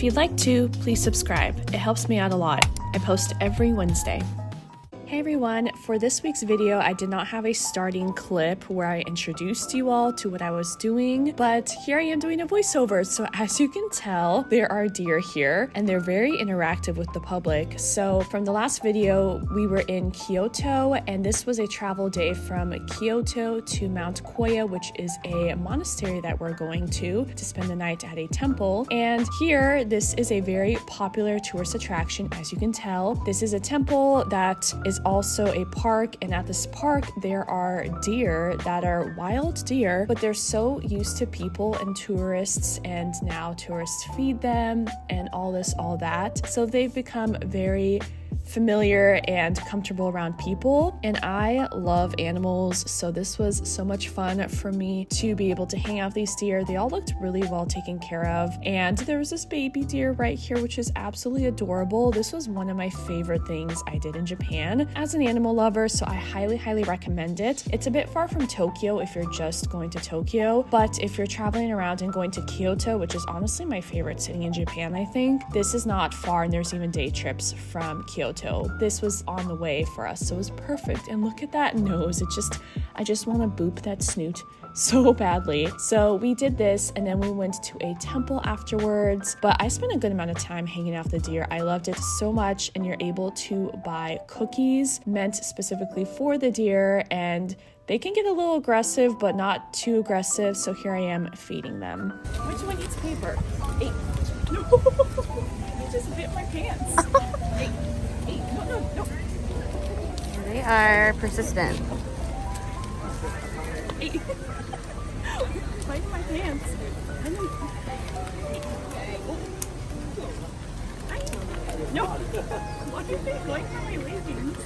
If you'd like to, please subscribe. It helps me out a lot. I post every Wednesday. Hey everyone, for this week's video, I did not have a starting clip where I introduced you all to what I was doing, but here I am doing a voiceover. So as you can tell, there are deer here and they're very interactive with the public. So from the last video, we were in Kyoto and this was a travel day from Kyoto to Mount Koya, which is a monastery that we're going to spend the night at a temple. And here, this is a very popular tourist attraction, as you can tell. This is a temple that is also a park, and at this park there are deer that are wild deer, but they're so used to people and tourists, and now tourists feed them and all this, all that. So they've become very familiar and comfortable around people, and I love animals, so this was so much fun for me to be able to hang out with these deer. They all looked really well taken care of, and there was this baby deer right here which is absolutely adorable. This was one of my favorite things I did in Japan as an animal lover, so I highly recommend it. It's a bit far from Tokyo if you're just going to Tokyo, but if you're traveling around and going to Kyoto, which is honestly my favorite city in Japan, I think, this is not far, and there's even day trips from Kyoto. This was on the way for us, so it was perfect. And look at that nose. I just want to boop that snoot so badly. So we did this, and then we went to a temple afterwards, but I spent a good amount of time hanging out with the deer. I loved it so much, and you're able to buy cookies meant specifically for the deer, and they can get a little aggressive, but not too aggressive, so here I am feeding them. Which one needs paper? Hey. No. You just bit my pants. Hey. No. They are persistent. Hey. Bite my pants. No. What do they like for my leggings?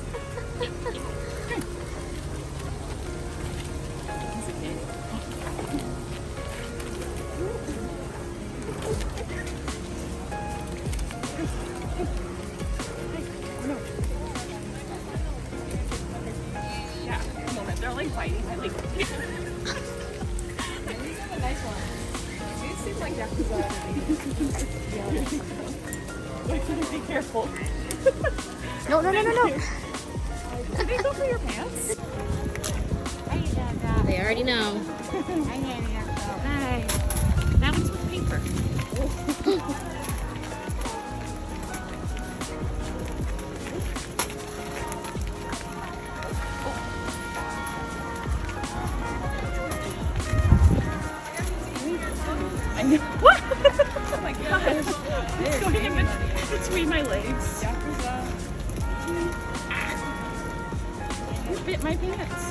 They're like biting my leg. These are the nice ones. These seem like Yakuza. Be careful. No. Did they go for your pants? They already know. Hi. That one's with paper. What? Oh my gosh. It's going in between my legs. You bit my pants.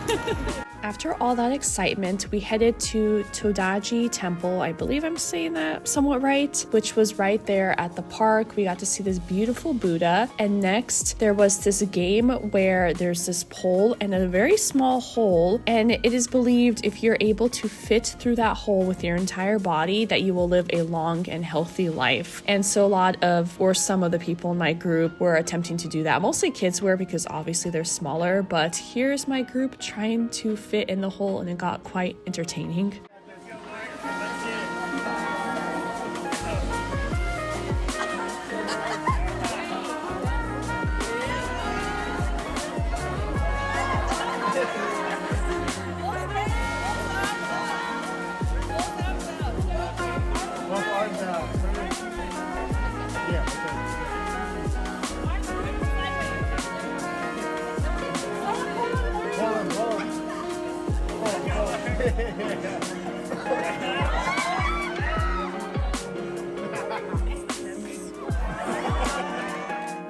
I'm After all that excitement, we headed to Todaiji Temple. I believe I'm saying that somewhat right, which was right there at the park. We got to see this beautiful Buddha. And next, there was this game where there's this pole and a very small hole. And it is believed if you're able to fit through that hole with your entire body, that you will live a long and healthy life. And so some of the people in my group were attempting to do that. Mostly kids were, because obviously they're smaller. But here's my group trying to fit in the hole, and it got quite entertaining.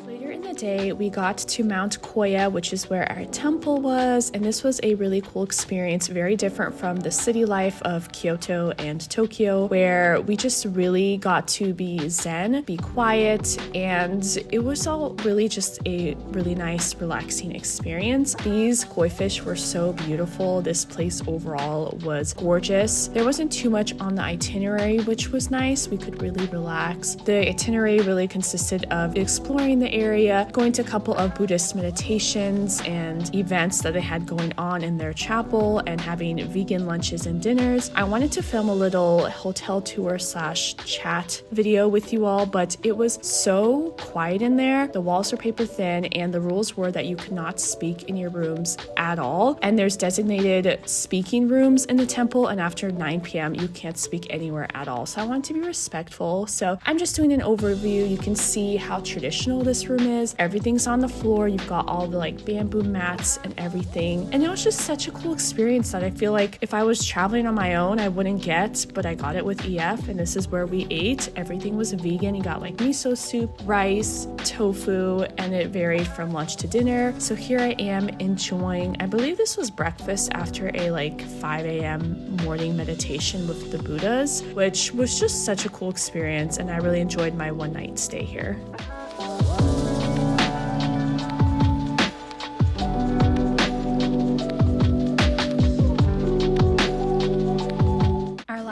Later in the day, we got to Mount Koya, which is where our temple was, and this was a really cool experience, very different from the city life of Kyoto and Tokyo, where we just really got to be zen, be quiet, and it was all really just a really nice, relaxing experience. These koi fish were so beautiful. This place overall was gorgeous. There wasn't too much on the itinerary, which was nice. We could really relax. The itinerary really consisted of exploring the area, up going to a couple of Buddhist meditations and events that they had going on in their chapel and having vegan lunches and dinners. I wanted to film a little hotel tour / chat video with you all, but it was so quiet in there. The walls are paper thin and the rules were that you could not speak in your rooms at all. And there's designated speaking rooms in the temple, and after 9 p.m. you can't speak anywhere at all. So I wanted to be respectful. So I'm just doing an overview. You can see how traditional this room is. Everything's on the floor. You've got all the like bamboo mats and everything. And it was just such a cool experience that I feel like if I was traveling on my own, I wouldn't get, but I got it with EF, and this is where we ate. Everything was vegan. You got like miso soup, rice, tofu, and it varied from lunch to dinner. So here I am enjoying, I believe this was breakfast after a like 5 a.m. morning meditation with the Buddhas, which was just such a cool experience, and I really enjoyed my one night stay here.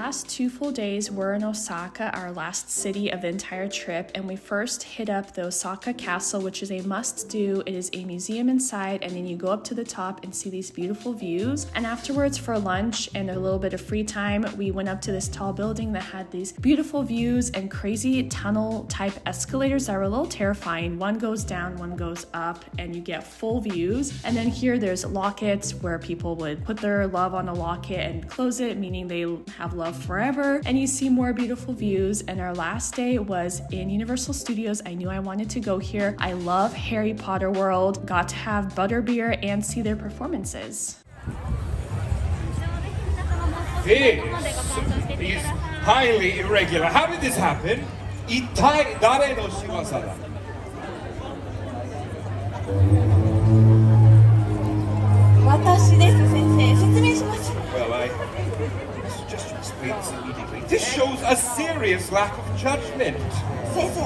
Last 2 full days were in Osaka, our last city of the entire trip, and we first hit up the Osaka Castle, which is a must-do. It is a museum inside, and then you go up to the top and see these beautiful views. And afterwards, for lunch and a little bit of free time, we went up to this tall building that had these beautiful views and crazy tunnel-type escalators that were a little terrifying. One goes down, one goes up, and you get full views. And then here there's lockets where people would put their love on a locket and close it, meaning they have love forever, and you see more beautiful views. And our last day was in Universal Studios. I knew I wanted to go here. I love Harry Potter World. Got to have butterbeer and see their performances. This is highly irregular. How did this happen? 一体誰の仕業だ? Well, I suggest you explain this immediately. This shows a serious lack of judgment. 先生、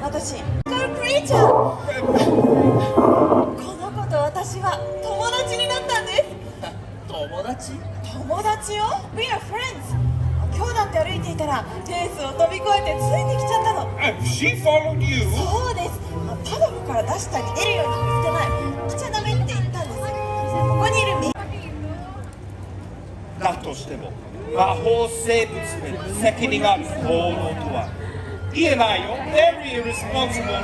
私、クリーチャー。この子と私は友達になったんです。友達？友達よ。We are friends. 今日だって歩いていたらフェンスを飛び越えてついてきちゃったの。She followed you? そうです。パドックから出したに出るように見つけない。来ちゃダメって言ったんです。ここにいるミ。だとしても魔法生物に責任がある行動とは言えないよ。Very irresponsible.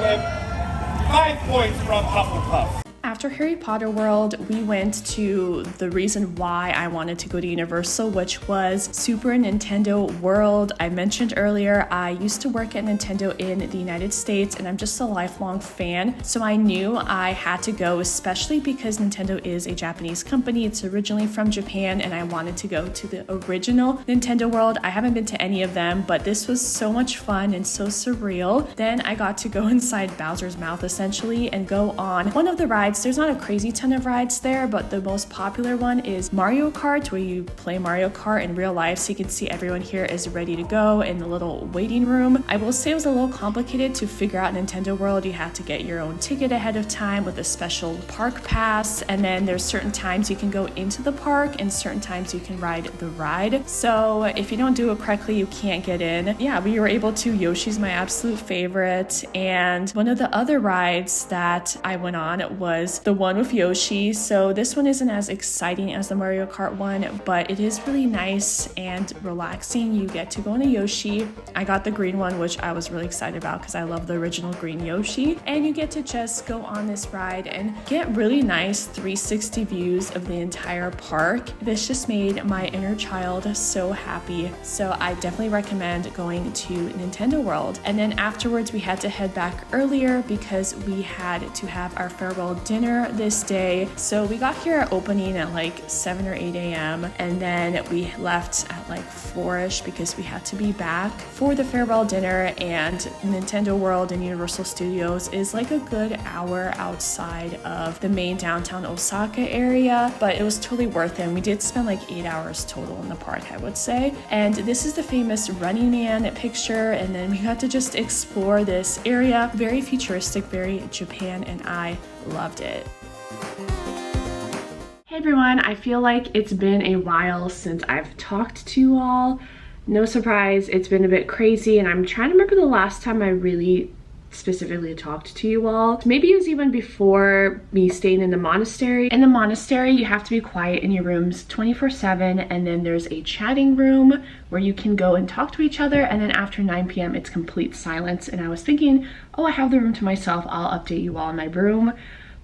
5 points from Hufflepuff. After Harry Potter World, we went to the reason why I wanted to go to Universal, which was Super Nintendo World. I mentioned earlier, I used to work at Nintendo in the United States, and I'm just a lifelong fan. So I knew I had to go, especially because Nintendo is a Japanese company. It's originally from Japan, and I wanted to go to the original Nintendo World. I haven't been to any of them, but this was so much fun and so surreal. Then I got to go inside Bowser's mouth, essentially, and go on one of the rides. There's not a crazy ton of rides there, but the most popular one is Mario Kart, where you play Mario Kart in real life. So you can see everyone here is ready to go in the little waiting room. I will say it was a little complicated to figure out Nintendo World. You had to get your own ticket ahead of time with a special park pass. And then there's certain times you can go into the park and certain times you can ride the ride. So if you don't do it correctly, you can't get in. Yeah, we were able to. Yoshi's my absolute favorite. And one of the other rides that I went on was the one with Yoshi. So this one isn't as exciting as the Mario Kart one, but it is really nice and relaxing. You get to go on a Yoshi. I got the green one, which I was really excited about because I love the original green Yoshi. And you get to just go on this ride and get really nice 360 views of the entire park. This just made my inner child so happy. So I definitely recommend going to Nintendo World. And then afterwards we had to head back earlier because we had to have our farewell dinner this day. So we got here at opening at like 7 or 8 a.m. and then we left at like 4ish because we had to be back for the farewell dinner. And Nintendo World and Universal Studios is like a good hour outside of the main downtown Osaka area, but it was totally worth it. And we did spend like 8 hours total in the park, I would say. And this is the famous Running Man picture, and then we got to just explore this area. Very futuristic, very Japan, and I loved it. Hey everyone, I feel like it's been a while since I've talked to you all. No surprise, it's been a bit crazy, and I'm trying to remember the last time I really specifically talked to you all. Maybe it was even before me staying in the monastery. In the monastery, you have to be quiet in your rooms 24/7, and then there's a chatting room where you can go and talk to each other, and then after 9 p.m. it's complete silence. And I was thinking, oh, I have the room to myself, I'll update you all in my room.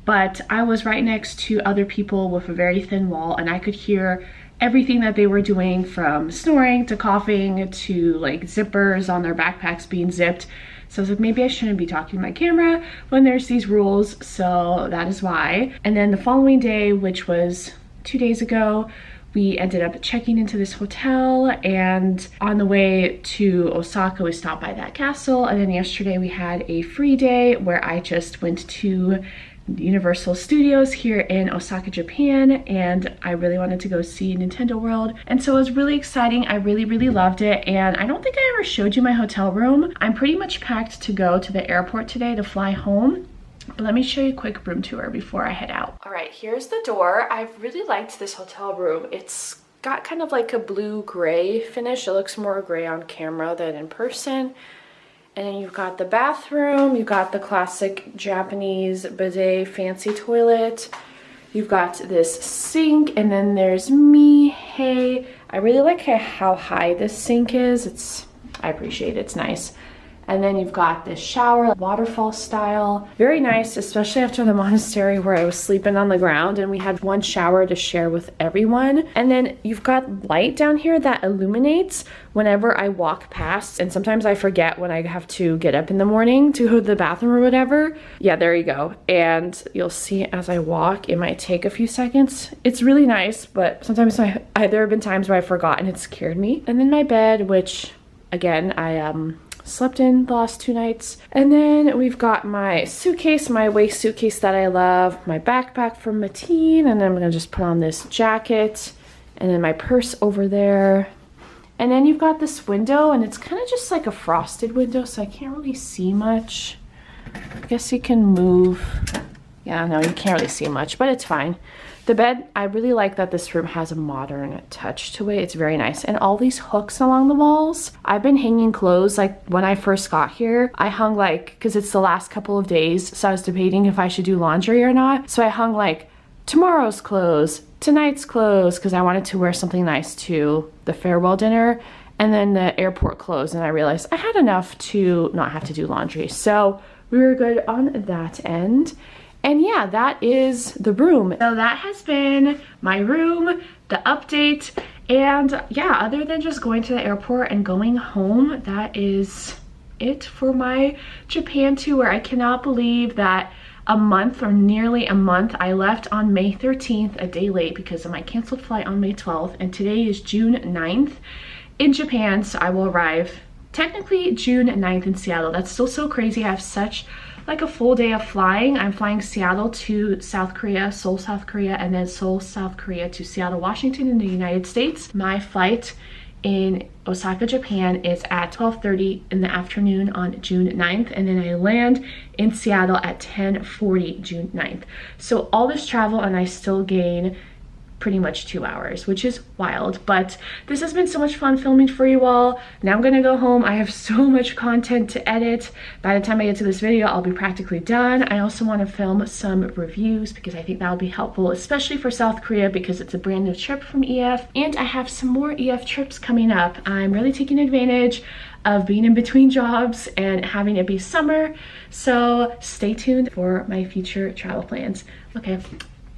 But I was right next to other people with a very thin wall, and I could hear everything that they were doing, from snoring to coughing to like zippers on their backpacks being zipped. So I was like, maybe I shouldn't be talking to my camera when there's these rules, so that is why. And then the following day, which was 2 days ago, we ended up checking into this hotel, and on the way to Osaka we stopped by that castle. And then yesterday we had a free day where I just went to Universal Studios here in Osaka, Japan, and I really wanted to go see Nintendo World, and so it was really exciting. I really loved it, and I don't think I ever showed you my hotel room. I'm pretty much packed to go to the airport today to fly home, but let me show you a quick room tour before I head out. All right, here's the door. I've really liked this hotel room. It's got kind of like a blue-gray finish. It looks more gray on camera than in person. And then you've got the bathroom, you've got the classic Japanese bidet fancy toilet, you've got this sink, and then there's me. Hey, I really like how high this sink is. I appreciate it, it's nice. And then you've got this shower, waterfall style. Very nice, especially after the monastery where I was sleeping on the ground and we had one shower to share with everyone. And then you've got light down here that illuminates whenever I walk past. And sometimes I forget when I have to get up in the morning to go to the bathroom or whatever. Yeah, there you go. And you'll see as I walk, it might take a few seconds. It's really nice, but sometimes there have been times where I forgot and it scared me. And then my bed, which again, I slept in the last 2 nights. And then we've got my suitcase, my waist suitcase that I love, my backpack from Mateen, and then I'm gonna just put on this jacket, and then my purse over there. And then you've got this window, and it's kind of just like a frosted window, so I can't really see much. I guess you can move. Yeah, no, you can't really see much, but it's fine. The bed, I really like that this room has a modern touch to it. It's very nice. And all these hooks along the walls. I've been hanging clothes, like when I first got here, I hung like, because it's the last couple of days, so I was debating if I should do laundry or not. So I hung like tomorrow's clothes, tonight's clothes, because I wanted to wear something nice to the farewell dinner, and then the airport clothes. And I realized I had enough to not have to do laundry. So we were good on that end. And yeah, that is the room. So that has been my room, the update, and yeah, other than just going to the airport and going home, that is it for my Japan tour. I cannot believe that a month, or nearly a month, I left on May 13th, a day late because of my canceled flight on May 12th, and today is June 9th in Japan, so I will arrive technically June 9th in Seattle. That's still so crazy. I have such like a full day of flying. I'm flying Seattle to South Korea, Seoul, South Korea, and then Seoul, South Korea to Seattle, Washington in the United States. My flight in Osaka, Japan is at 12:30 in the afternoon on June 9th, and then I land in Seattle at 10:40 June 9th. So all this travel and I still gain pretty much 2 hours, which is wild. But this has been so much fun filming for you all. Now I'm gonna go home. I have so much content to edit. By the time I get to this video, I'll be practically done. I also want to film some reviews because I think that will be helpful, especially for South Korea because it's a brand new trip from EF, and I have some more EF trips coming up. I'm really taking advantage of being in between jobs and having it be summer, so stay tuned for my future travel plans. Okay,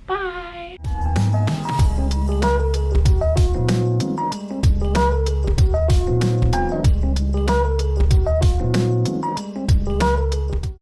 bye.